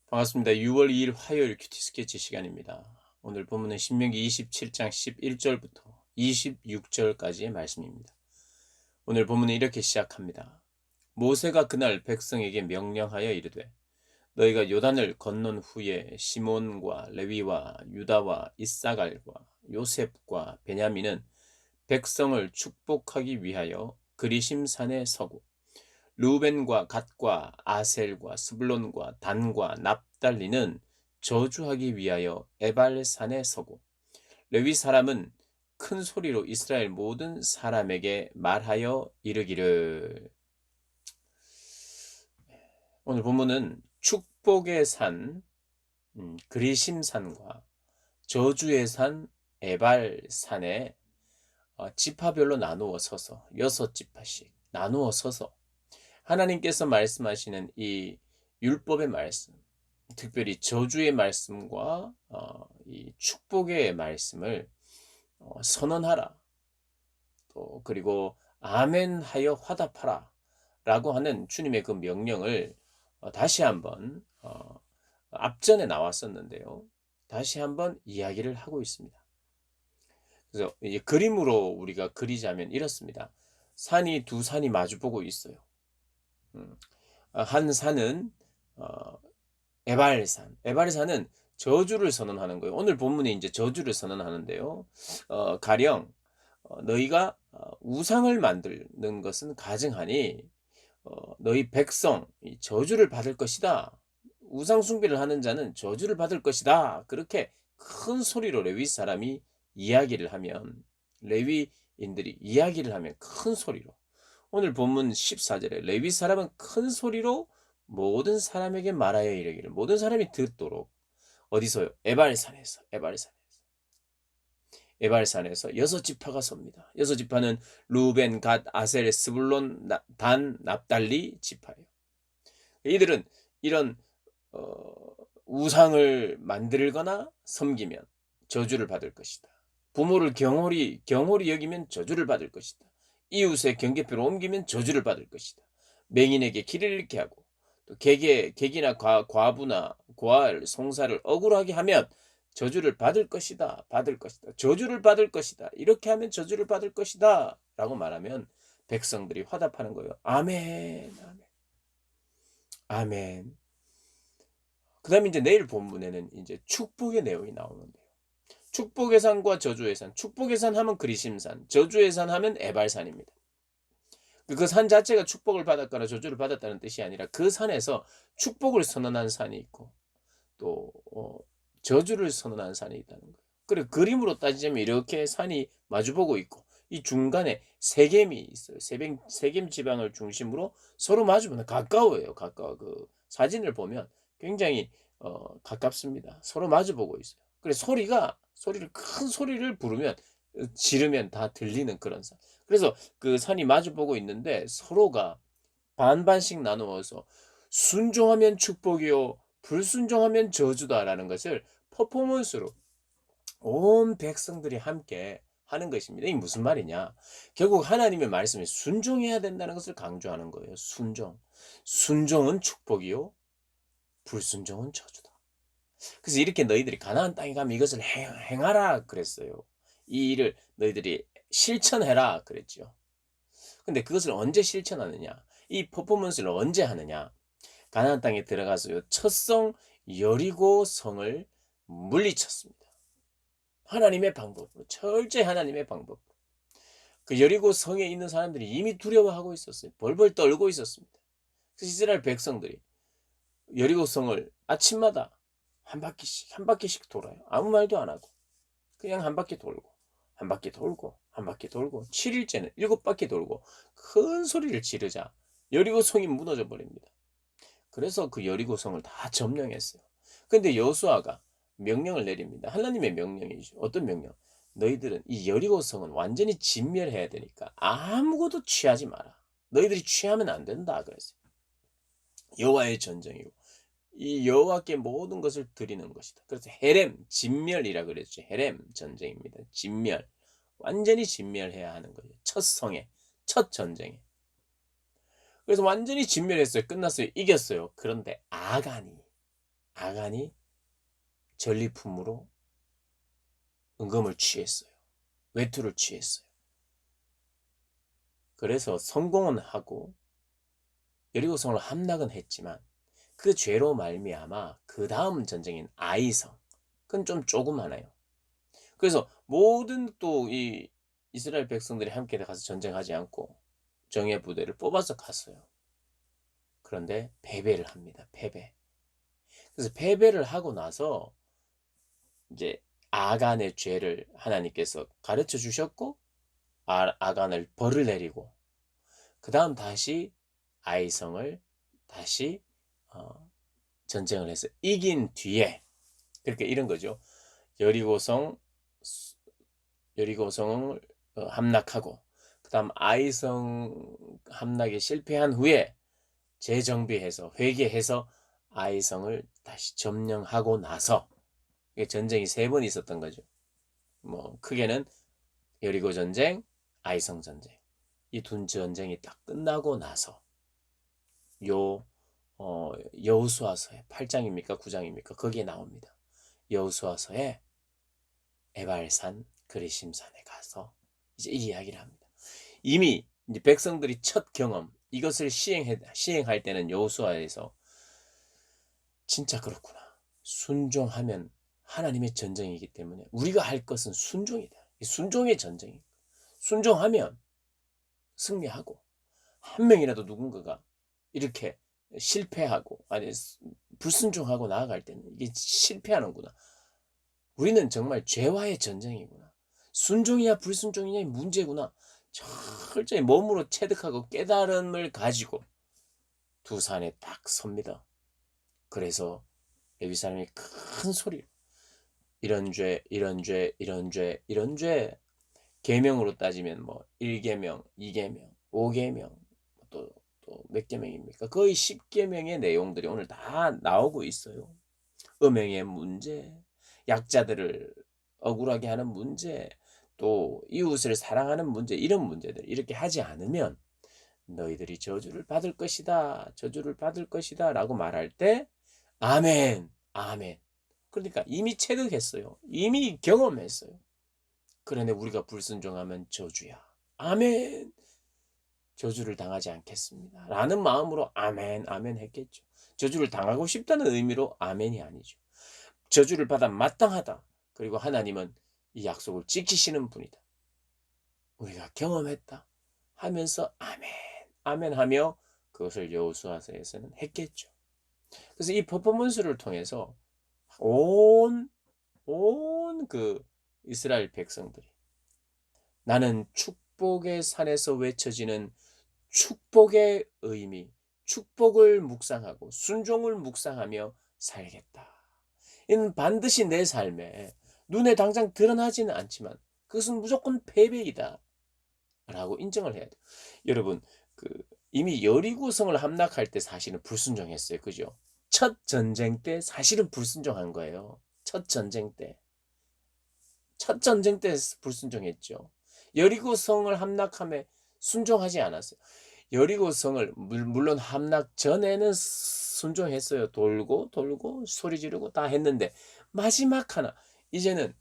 반갑습니다. 6월 2일 화요일 큐티 스케치 시간입니다. 오늘 본문은 신명기 27장 11절부터 26절까지의 말씀입니다. 오늘 본문은 이렇게 시작합니다. 모세가 그날 백성에게 명령하여 이르되 너희가 요단을 건넌 후에 시몬과 레위와 유다와 이사갈과 요셉과 베냐민은 백성을 축복하기 위하여 그리심산에 서고 르우벤과 갓과 아셀과 스불론과 단과 납달리는 저주하기 위하여 에발산에 서고 레위 사람은 큰 소리로 이스라엘 모든 사람에게 말하여 이르기를. 오늘 본문은 축복의 산 그리심산과 저주의 산 에발산에 지파별로 나누어 서서 6지파씩 나누어 서서 하나님께서 말씀하시는 이 율법의 말씀, 특별히 저주의 말씀과 이 축복의 말씀을 선언하라. 또 그리고 아멘하여 화답하라 라고 하는 주님의 그 명령을 다시 한번 앞전에 나왔었는데요. 다시 한번 이야기를 하고 있습니다. 그래서 이제 그림으로 우리가 그리자면 이렇습니다. 두 산이 마주보고 있어요. 한 산은 에발산. 에발산은 저주를 선언하는 거예요. 오늘 본문에 이제 저주를 선언하는데요. 가령 너희가 우상을 만드는 것은 가증하니 너희 백성 저주를 받을 것이다. 우상 숭배를 하는 자는 저주를 받을 것이다. 그렇게 큰 소리로 레위 사람이 이야기를 하면 레위인들이 이야기를 하면 큰 소리로 오늘 본문 14절에 레위 사람은 큰 소리로 모든 사람에게 말하여 이르기를 모든 사람이 듣도록 어디서요? 에발산에서 6지파가 섭니다. 6지파는 루벤, 갓, 아셀, 스불론, 단, 납달리 지파예요. 이들은 이런 우상을 만들거나 섬기면 저주를 받을 것이다. 부모를 경홀히 여기면 저주를 받을 것이다. 이웃의 경계표를 옮기면 저주를 받을 것이다. 맹인에게 길을 잃게 하고 또 객이나 과부나 고아를 송사를 억울하게 하면 저주를 받을 것이다. 저주를 받을 것이다. 이렇게 하면 저주를 받을 것이다. 라고 말하면 백성들이 화답하는 거예요. 아멘. 아멘. 아멘. 그다음에 이제 내일 본문에는 이제 축복의 내용이 나오는데요. 축복의 산과 저주의 산. 축복의 산 하면 그리심산, 저주의 산 하면 에발산입니다. 그 산 자체가 축복을 받았거나 저주를 받았다는 뜻이 아니라 그 산에서 축복을 선언한 산이 있고 또 저주를 선언한 산이 있다는 거예요. 그리고 그림으로 따지자면 이렇게 산이 마주보고 있고 이 중간에 세겜이 있어요. 세겜 지방을 중심으로 서로 마주보는 가까워요. 가까워. 그 사진을 보면 굉장히 가깝습니다. 서로 마주보고 있어요. 그래서 큰 소리를 부르면 지르면 다 들리는 그런 산. 그래서 그 산이 마주보고 있는데 서로가 반반씩 나누어서 순종하면 축복이요 불순종하면 저주다라는 것을 퍼포먼스로 온 백성들이 함께 하는 것입니다. 이게 무슨 말이냐? 결국 하나님의 말씀에 순종해야 된다는 것을 강조하는 거예요. 순종은 축복이요 불순종은 저주다. 그래서 이렇게 너희들이 가나안 땅에 가면 이것을 행하라 그랬어요. 이 일을 너희들이 실천해라 그랬죠. 근데 그것을 언제 실천하느냐? 이 퍼포먼스를 언제 하느냐? 가나안 땅에 들어가서요. 첫성 여리고 성을 물리쳤습니다. 하나님의 방법으로, 철저히 하나님의 방법으로. 그 여리고 성에 있는 사람들이 이미 두려워하고 있었어요. 벌벌 떨고 있었습니다. 그래서 이스라엘 백성들이 여리고 성을 아침마다 한 바퀴씩 돌아요. 아무 말도 안 하고 그냥 한 바퀴 돌고 한 바퀴 돌고 한 바퀴 돌고 7일째는 7바퀴 돌고 큰 소리를 지르자 여리고 성이 무너져 버립니다. 그래서 그 여리고 성을 다 점령했어요. 근데 여호수아가 명령을 내립니다. 하나님의 명령이죠. 어떤 명령? 너희들은 이 여리고 성은 완전히 진멸해야 되니까 아무것도 취하지 마라. 너희들이 취하면 안 된다 그랬어요. 여호와의 전쟁이고 이 여호와께 모든 것을 드리는 것이다. 그래서 헤렘 진멸이라 그랬죠. 헤렘 전쟁입니다. 진멸. 완전히 진멸해야 하는 거예요. 첫 성에, 첫 전쟁에. 그래서 완전히 진멸했어요. 끝났어요. 이겼어요. 그런데 아간이 아간이 전리품으로 은금을 취했어요. 외투를 취했어요. 그래서 성공은 하고 여리고성을 함락은 했지만 그 죄로 말미암아 그 다음 전쟁인 아이성, 그건 좀 조그마해요. 그래서 모든 또 이 이스라엘 백성들이 함께 가서 전쟁하지 않고 정예 부대를 뽑아서 갔어요. 그런데 패배를 합니다. 패배. 그래서 패배를 하고 나서 이제 아간의 죄를 하나님께서 가르쳐 주셨고 아간을 벌을 내리고 그 다음 다시 아이성을 다시 전쟁을 해서 이긴 뒤에 그렇게 이런 거죠. 여리고성 여리고성을 함락하고 그 다음 아이성 함락에 실패한 후에 재정비해서 회개해서 아이성을 다시 점령하고 나서 전쟁이 3번 있었던 거죠. 뭐 크게는 여리고 전쟁, 아이성 전쟁. 이 두 전쟁이 딱 끝나고 나서 요 여호수아서에 8장입니까 9장입니까 거기에 나옵니다. 여호수아서에 에발산 그리심산에 가서 이제 이 이야기를 합니다. 이미 이제 백성들이 첫 경험 이것을 시행할 때는 여호수아에서 진짜 그렇구나. 순종하면 하나님의 전쟁이기 때문에 우리가 할 것은 순종이다. 순종의 전쟁이. 순종하면 승리하고 한 명이라도 누군가가 이렇게 실패하고 아니 불순종하고 나아갈 때는 이게 실패하는구나. 우리는 정말 죄와의 전쟁이구나. 순종이냐 불순종이냐의 문제구나. 철저히 몸으로 체득하고 깨달음을 가지고 두 산에 딱 섭니다. 그래서 레위 사람이 큰 소리로 이런 죄, 이런 죄, 이런 죄, 이런 죄 계명으로 따지면 뭐 1계명, 2계명, 5계명 또 몇 계명입니까? 거의 10계명의 내용들이 오늘 다 나오고 있어요. 음행의 문제, 약자들을 억울하게 하는 문제, 또 이웃을 사랑하는 문제, 이런 문제들 이렇게 하지 않으면 너희들이 저주를 받을 것이다. 저주를 받을 것이다. 라고 말할 때 아멘, 아멘. 그러니까 이미 체득했어요. 이미 경험했어요. 그런데 우리가 불순종하면 저주야. 아멘. 저주를 당하지 않겠습니다. 라는 마음으로 아멘, 아멘 했겠죠. 저주를 당하고 싶다는 의미로 아멘이 아니죠. 저주를 받아 마땅하다. 그리고 하나님은 이 약속을 지키시는 분이다. 우리가 경험했다. 하면서 아멘, 아멘 하며 그것을 여호수아서에서는 했겠죠. 그래서 이 퍼포먼스를 통해서 온 그 이스라엘 백성들이 나는 축복의 산에서 외쳐지는 축복의 의미, 축복을 묵상하고 순종을 묵상하며 살겠다. 이는 반드시 내 삶에 눈에 당장 드러나지는 않지만 그것은 무조건 패배이다. 라고 인정을 해야 돼요. 여러분, 이미 여리고성을 함락할 때 사실은 불순종했어요. 그죠? 첫 전쟁 때 사실은 불순종한 거예요. 첫 전쟁 때. 첫 전쟁 때 불순종했죠. 여리고성을 함락함에 순종하지 않았어요. 여리고성을 물론 함락 전에는 순종했어요. 돌고 소리 지르고 다 했는데 마지막 하나 이제는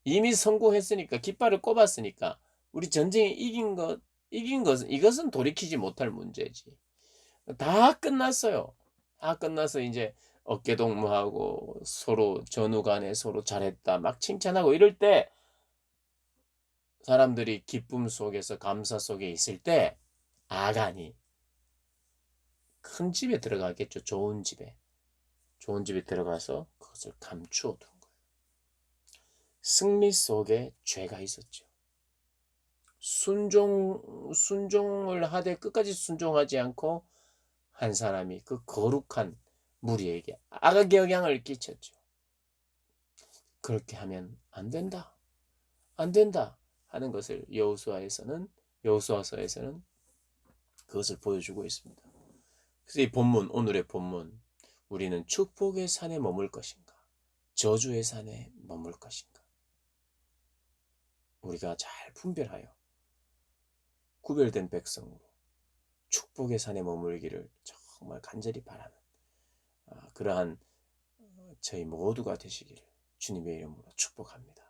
이미 성공했으니까 깃발을 꼽았으니까 우리 전쟁에 이긴 것은 이것은 돌이키지 못할 문제지. 다 끝났어요. 다 끝나서 이제 어깨동무하고 서로 전후 간에 서로 잘했다 막 칭찬하고 이럴 때 사람들이 기쁨 속에서 감사 속에 있을 때 아간이 큰 집에 들어가겠죠. 좋은 집에 들어가서 그것을 감추어 둔 거예요. 승리 속에 죄가 있었죠. 순종을 하되 끝까지 순종하지 않고 한 사람이 그 거룩한 무리에게 악영향을 끼쳤죠. 그렇게 하면 안 된다. 안 된다 하는 것을 여호수아서에서는 그것을 보여주고 있습니다. 그래서 이 본문, 오늘의 본문, 우리는 축복의 산에 머물 것인가? 저주의 산에 머물 것인가? 우리가 잘 분별하여 구별된 백성으로 축복의 산에 머물기를 정말 간절히 바라는 그러한 저희 모두가 되시기를 주님의 이름으로 축복합니다.